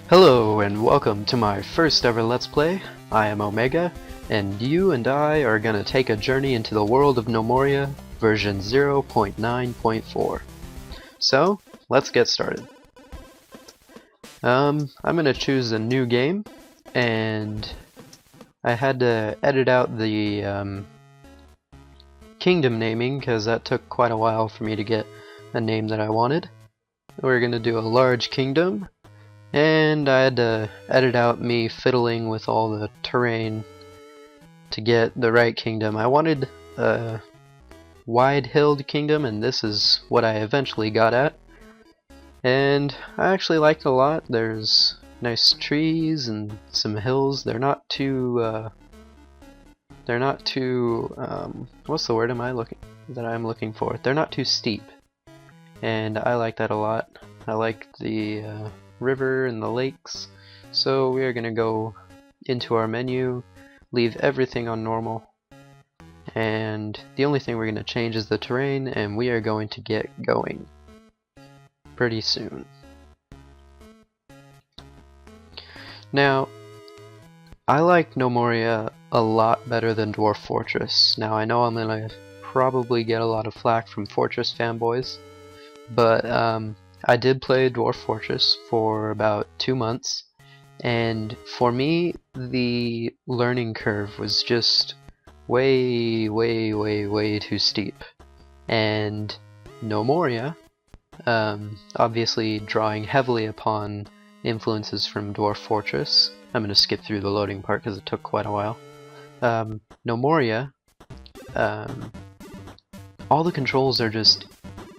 Hello and welcome to my first ever Let's Play. I am Omega, and you and I are gonna take a journey into the world of Gnomoria version 0.9.4. So, let's get started. I'm gonna choose a new game, and I had to edit out the kingdom naming because that took quite a while for me to get a name that I wanted. We're gonna do a large kingdom. And I had to edit out me fiddling with all the terrain to get the right kingdom. I wanted a wide-hilled kingdom, and this is what I eventually got at. And I actually liked it a lot. There's nice trees and some hills. They're not too what's the word I'm looking for? They're not too steep. And I like that a lot. I like the river and the lakes. So we are going to go into our menu, leave everything on normal, and the only thing we're going to change is the terrain, and we are going to get going pretty soon. Now, I like Gnomoria a lot better than Dwarf Fortress. Now I know I'm going to probably get a lot of flack from Fortress fanboys, but I did play Dwarf Fortress for about 2 months, and for me the learning curve was just way too steep. And Gnomoria, obviously drawing heavily upon influences from Dwarf Fortress. I'm going to skip through the loading part because it took quite a while. Gnomoria, all the controls are just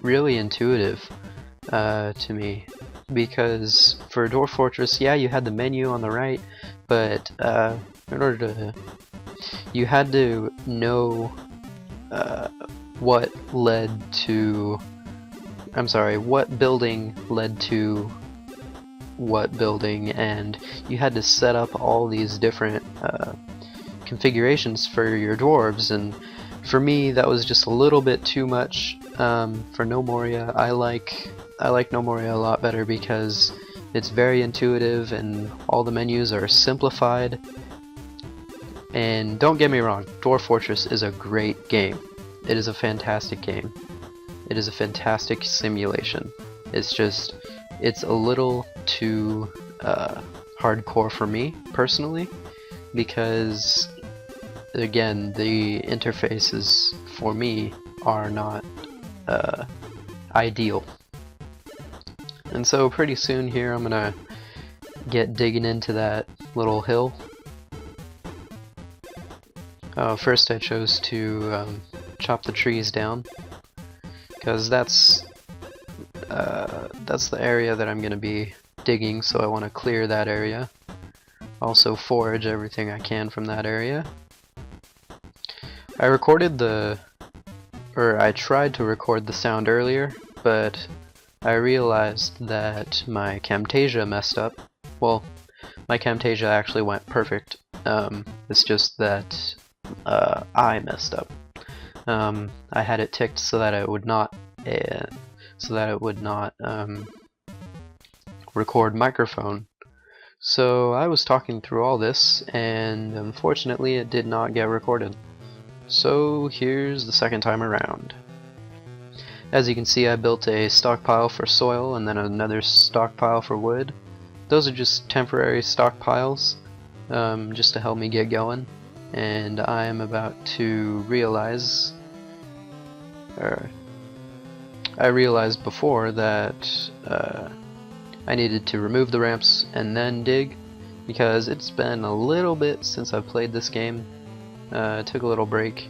really intuitive to me, because for Dwarf Fortress, yeah, you had the menu on the right, but in order to, you had to know what building led to what building, and you had to set up all these different configurations for your dwarves, and for me that was just a little bit too much. For Gnomoria, I like Gnomoria a lot better because it's very intuitive and all the menus are simplified. And don't get me wrong, Dwarf Fortress is a great game. It is a fantastic game. It is a fantastic simulation. It's just, it's a little too hardcore for me, personally, because, again, the interfaces for me are not ideal. And so pretty soon here I'm gonna get digging into that little hill. First I chose to chop the trees down, because that's the area that I'm gonna be digging, so I want to clear that area. Also forage everything I can from that area. I tried to record the sound earlier, but I realized that my Camtasia messed up. Well, my Camtasia actually went perfect. It's just that I messed up. I had it ticked so that it would not record microphone. So I was talking through all this, and unfortunately it did not get recorded. So here's the second time around. As you can see, I built a stockpile for soil and then another stockpile for wood. Those are just temporary stockpiles, just to help me get going. And I am about to realize, I realized before that I needed to remove the ramps and then dig, because it's been a little bit since I've played this game. Took a little break.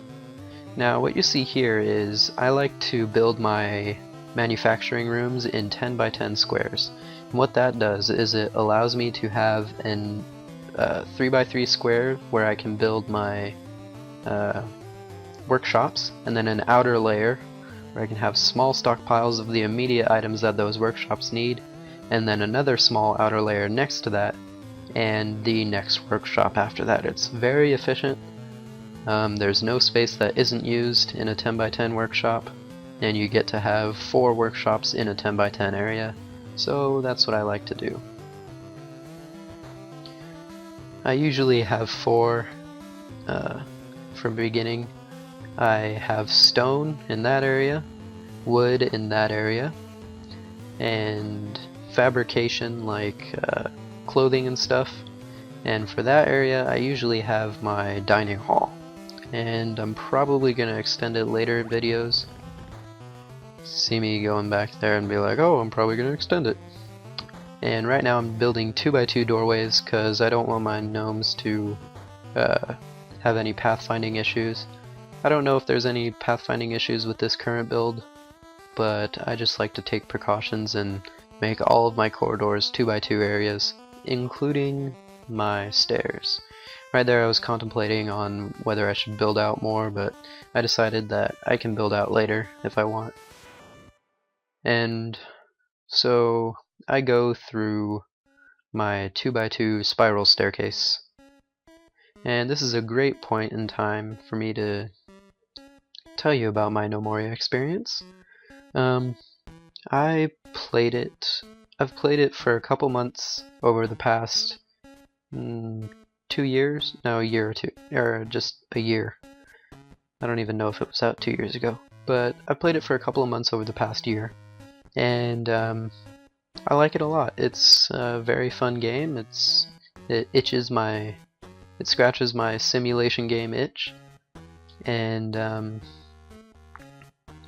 Now what you see here is I like to build my manufacturing rooms in 10 by 10 squares. And what that does is it allows me to have an 3 by 3 square where I can build my workshops, and then an outer layer where I can have small stockpiles of the immediate items that those workshops need, and then another small outer layer next to that, and the next workshop after that. It's very efficient. There's no space that isn't used in a 10 by 10 workshop, and you get to have 4 workshops in a 10 by 10 area, so that's what I like to do. I usually have 4 from the beginning. I have stone in that area, wood in that area, and fabrication like clothing and stuff. And for that area I usually have my dining hall, and I'm probably going to extend it later in videos. See me going back there and be like, oh, I'm probably going to extend it. And right now I'm building 2x2 doorways because I don't want my gnomes to have any pathfinding issues. I don't know if there's any pathfinding issues with this current build, but I just like to take precautions and make all of my corridors 2x2 areas, including my stairs. Right there I was contemplating on whether I should build out more, but I decided that I can build out later if I want. And so I go through my 2x2 spiral staircase. And this is a great point in time for me to tell you about my Gnomoria experience. I've played it for a couple months over the past 2 years? No, a year or two. Or just a year. I don't even know if it was out 2 years ago. But I've played it for a couple of months over the past year. And I like it a lot. It's a very fun game. It scratches my simulation game itch. And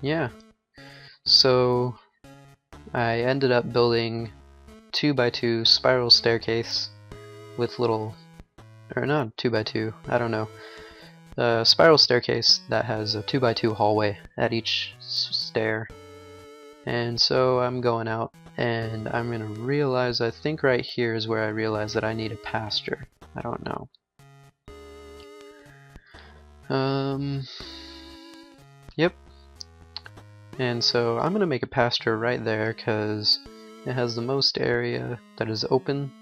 yeah. So I ended up building 2x2 spiral staircase with little, or not 2x2, I don't know. A spiral staircase that has a 2x2 hallway at each stair. And so I'm going out and I'm gonna realize, I think right here is where I realize that I need a pasture. I don't know. Yep. And so I'm gonna make a pasture right there because it has the most area that is open,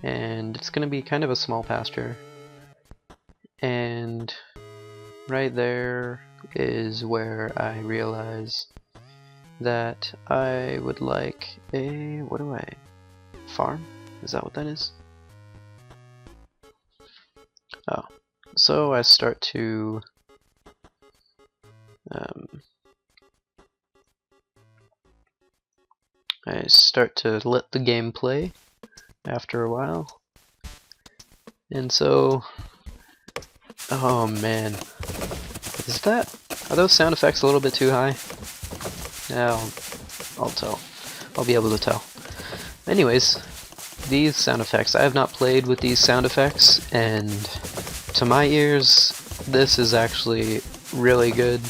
and it's gonna be kind of a small pasture. And right there is where I realize that I would like a, farm? Is that what that is? Oh, so I start to let the game play after a while. And so, oh man, are those sound effects a little bit too high? Yeah, I'll tell. I'll be able to tell. Anyways, these sound effects, I have not played with these sound effects, and to my ears, this is actually really good.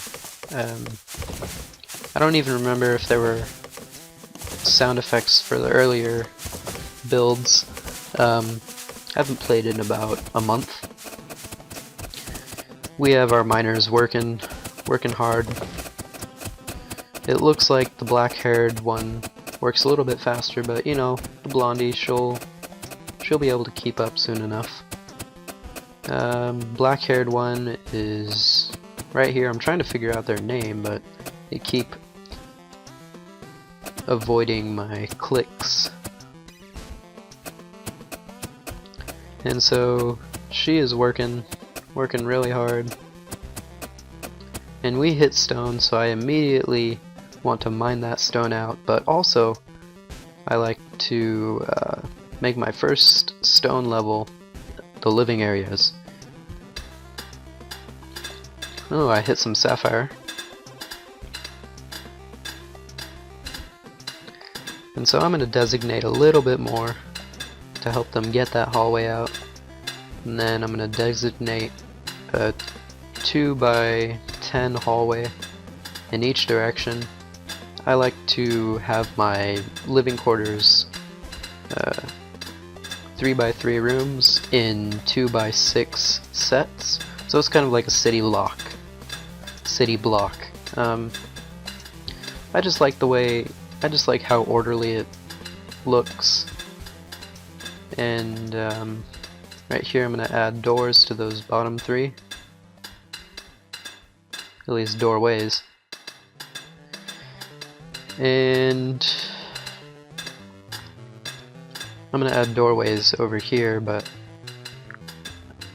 I don't even remember if there were sound effects for the earlier builds. I haven't played in about a month. We have our miners working hard. It looks like the black-haired one works a little bit faster, but you know, the blondie, she'll be able to keep up soon enough. Black-haired one is right here. I'm trying to figure out their name, but they keep avoiding my clicks. And so she is working really hard. And we hit stone, so I immediately want to mine that stone out, but also I like to make my first stone level the living areas. Oh, I hit some sapphire. And so I'm going to designate a little bit more to help them get that hallway out. And then I'm going to designate a 2x10 hallway in each direction. I like to have my living quarters 3x3 rooms in 2x6 sets. So it's kind of like a city block. I just like how orderly it looks. And right here I'm going to add doors to those bottom 3. At least doorways. And I'm gonna add doorways over here, but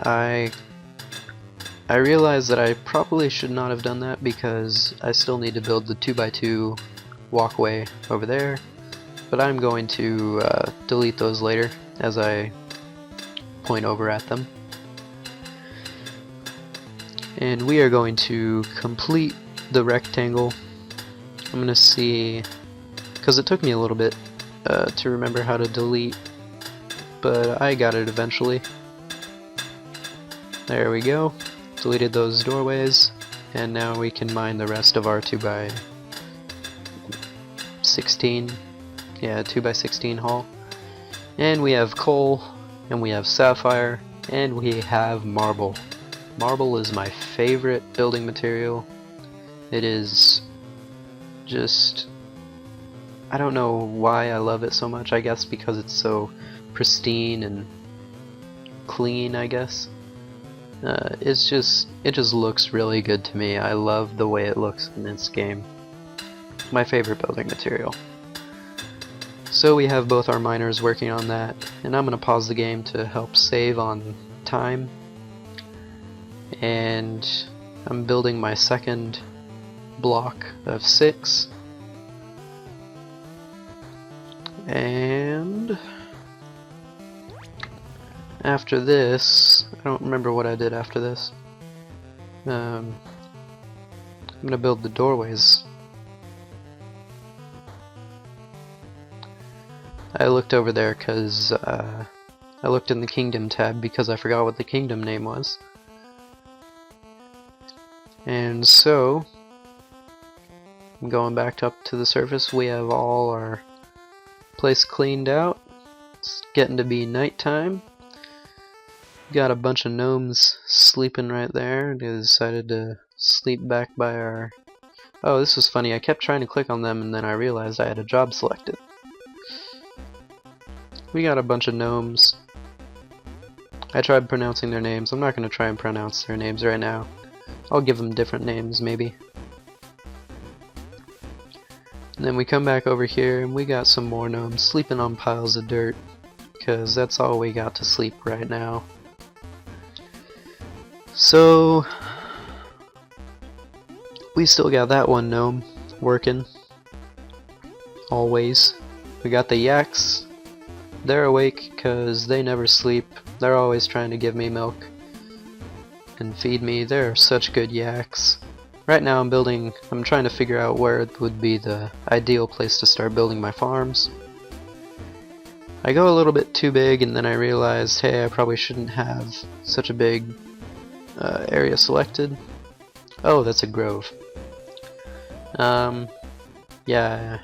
I realized that I probably should not have done that because I still need to build the 2x2 walkway over there, but I'm going to delete those later as I point over at them. And we are going to complete the rectangle. I'm gonna see, because it took me a little bit to remember how to delete, but I got it eventually. There we go. Deleted those doorways, and now we can mine the rest of our 2x16, yeah, 2x16 hall. And we have coal, and we have sapphire, and we have marble. Marble is my favorite building material. It is just, I don't know why I love it so much. I guess because it's so pristine and clean, I guess. It just looks really good to me. I love the way it looks in this game. My favorite building material. So we have both our miners working on that, and I'm gonna pause the game to help save on time. And I'm building my second block of 6. And after this, I don't remember what I did after this. I'm gonna build the doorways. I looked over there because I looked in the kingdom tab because I forgot what the kingdom name was. And so, I'm going back up to the surface. We have all our place cleaned out. It's getting to be nighttime. Got a bunch of gnomes sleeping right there. They decided to sleep back by our... Oh, this was funny. I kept trying to click on them and then I realized I had a job selected. We got a bunch of gnomes. I tried pronouncing their names. I'm not going to try and pronounce their names right now. I'll give them different names, maybe. And then we come back over here and we got some more gnomes sleeping on piles of dirt, because that's all we got to sleep right now. So we still got that one gnome working. Always. We got the yaks. They're awake because they never sleep. They're always trying to give me milk and feed me. They're such good yaks. Right now I'm trying to figure out where it would be the ideal place to start building my farms. I go a little bit too big and then I realized, hey, I probably shouldn't have such a big area selected. Oh, that's a grove. Yeah,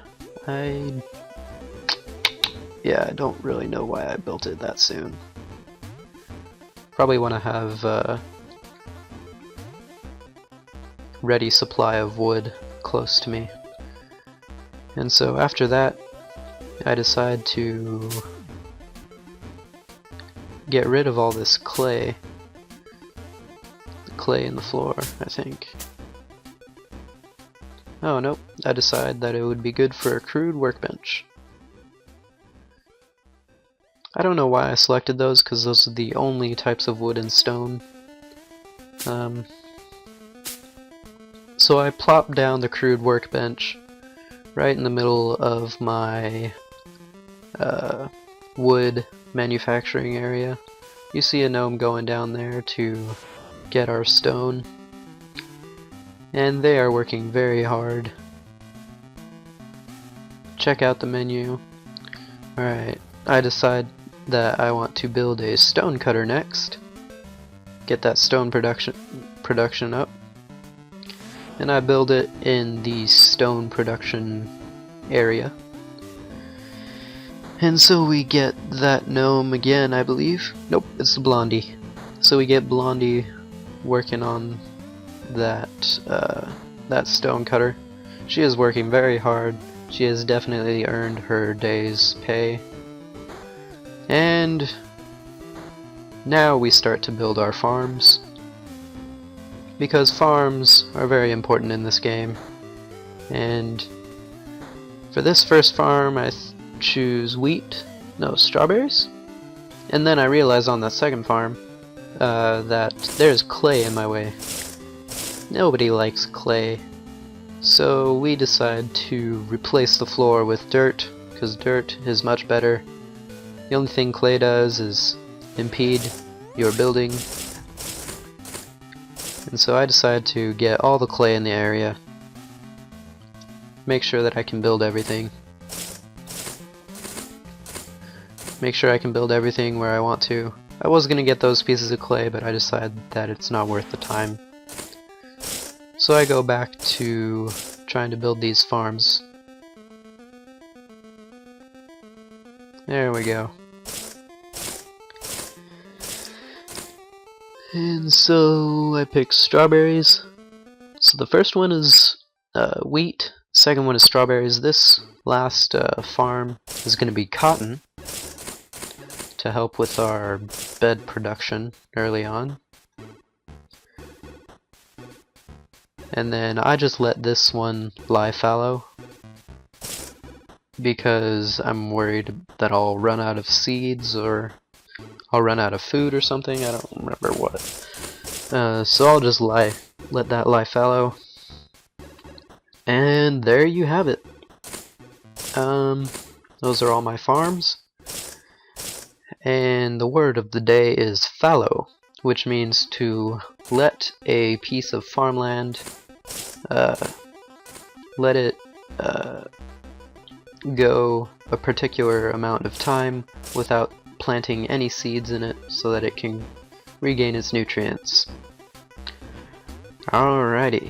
I don't really know why I built it that soon. Probably want to have ready supply of wood close to me. And so after that, I decide to get rid of all this clay. The clay in the floor, I think. Oh nope, I decide that it would be good for a crude workbench. I don't know why I selected those, because those are the only types of wood and stone. So I plopped down the crude workbench right in the middle of my wood manufacturing area. You see a gnome going down there to get our stone, and they are working very hard. Check out the menu. Alright, I decide that I want to build a stone cutter next. Get that stone production up. And I build it in the stone production area. And so we get that gnome again, I believe. Nope, it's the Blondie. So we get Blondie working on that that stone cutter. She is working very hard. She has definitely earned her day's pay. And now we start to build our farms, because farms are very important in this game. And for this first farm I choose wheat, No, strawberries? And then I realized on that second farm that there's clay in my way. Nobody likes clay. So we decide to replace the floor with dirt, because dirt is much better. The only thing clay does is impede your building. And so I decide to get all the clay in the area. Make sure that I can build everything. Make sure I can build everything where I want to. I was gonna get those pieces of clay, but I decided that it's not worth the time. So I go back to trying to build these farms. There we go. And so I pick strawberries. So the first one is wheat, second one is strawberries. This last farm is going to be cotton to help with our bed production early on. And then I just let this one lie fallow because I'm worried that I'll run out of seeds or I'll run out of food or something. I don't remember what. So I'll just let that lie fallow. And there you have it. Those are all my farms. And the word of the day is fallow, which means to let a piece of farmland, let it go a particular amount of time without planting any seeds in it so that it can regain its nutrients. Alrighty.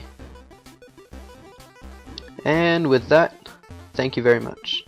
And with that, thank you very much.